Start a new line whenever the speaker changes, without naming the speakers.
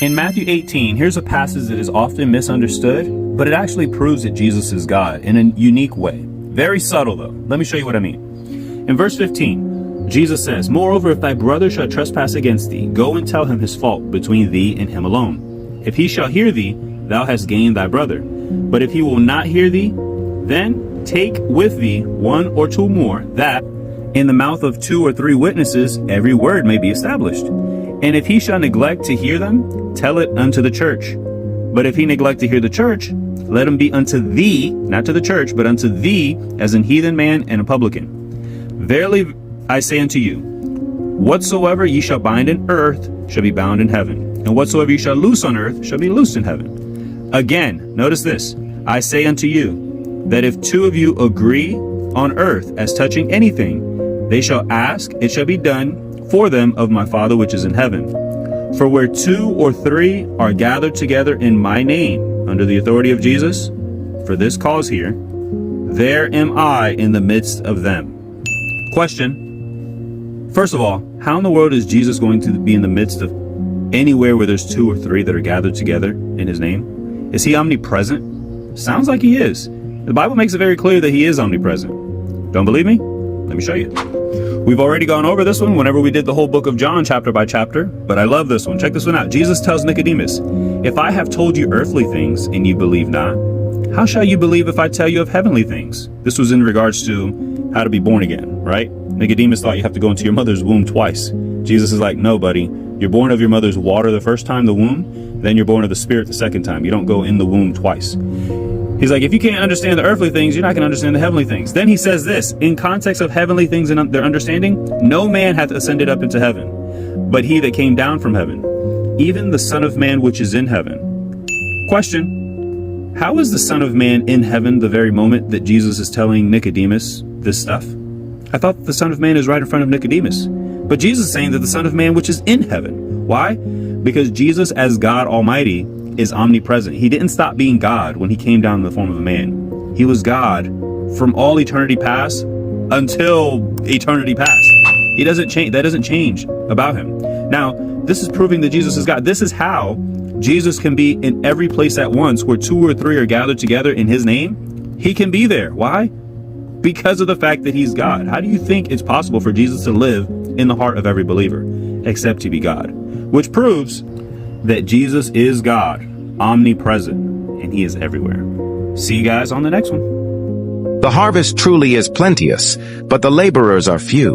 In Matthew 18, here's a passage that is often misunderstood, but it actually proves that Jesus is God in a unique way. Very subtle, though. Let me show you what I mean. In verse 15, Jesus says, "Moreover, if thy brother shall trespass against thee, go and tell him his fault between thee and him alone. If he shall hear thee, thou hast gained thy brother. But if he will not hear thee, then take with thee one or two more, that in the mouth of 2 or 3 witnesses every word may be established. And if he shall neglect to hear them, tell it unto the church. But if he neglect to hear the church, let him be unto thee," not to the church, but unto thee, "as an heathen man and a publican. Verily I say unto you, whatsoever ye shall bind in earth shall be bound in heaven, and whatsoever ye shall loose on earth shall be loosed in heaven. Again, notice this, I say unto you, that if 2 of you agree on earth as touching anything, they shall ask, it shall be done for them of my Father which is in heaven. For where 2 or 3 are gathered together in my name, under the authority of Jesus, for this cause here, there am I in the midst of them." Question. First of all, how in the world is Jesus going to be in the midst of anywhere where there's 2 or 3 that are gathered together in his name? Is he omnipresent? Sounds like he is. The Bible makes it very clear that he is omnipresent. Don't believe me? Let me show you. We've already gone over this one whenever we did the whole book of John chapter by chapter, but I love this one. Check this one out. Jesus tells Nicodemus, "If I have told you earthly things and you believe not, how shall you believe if I tell you of heavenly things?" This was in regards to how to be born again, right? Nicodemus thought you have to go into your mother's womb twice. Jesus is like, no, buddy. You're born of your mother's water the first time, the womb, then you're born of the Spirit the second time. You don't go in the womb twice. He's like, if you can't understand the earthly things, you're not going to understand the heavenly things. Then he says this, in context of heavenly things and their understanding, no man hath ascended up into heaven, but he that came down from heaven, even the Son of Man which is in heaven. Question, how is the Son of Man in heaven the very moment that Jesus is telling Nicodemus this stuff? I thought the Son of Man is right in front of Nicodemus. But Jesus is saying that the Son of Man which is in heaven. Why? Because Jesus as God Almighty is omnipresent. He didn't stop being God when he came down in the form of a man. He was God from all eternity past until eternity past. He doesn't change. That doesn't change about him. Now, this is proving that Jesus is God. This is how Jesus can be in every place at once where 2 or 3 are gathered together in his name. He can be there. Why? Because of the fact that he's God. How do you think it's possible for Jesus to live in the heart of every believer except to be God? Which proves that Jesus is God, omnipresent, and he is everywhere. See you guys on the next one.
The harvest truly is plenteous, but the laborers are few.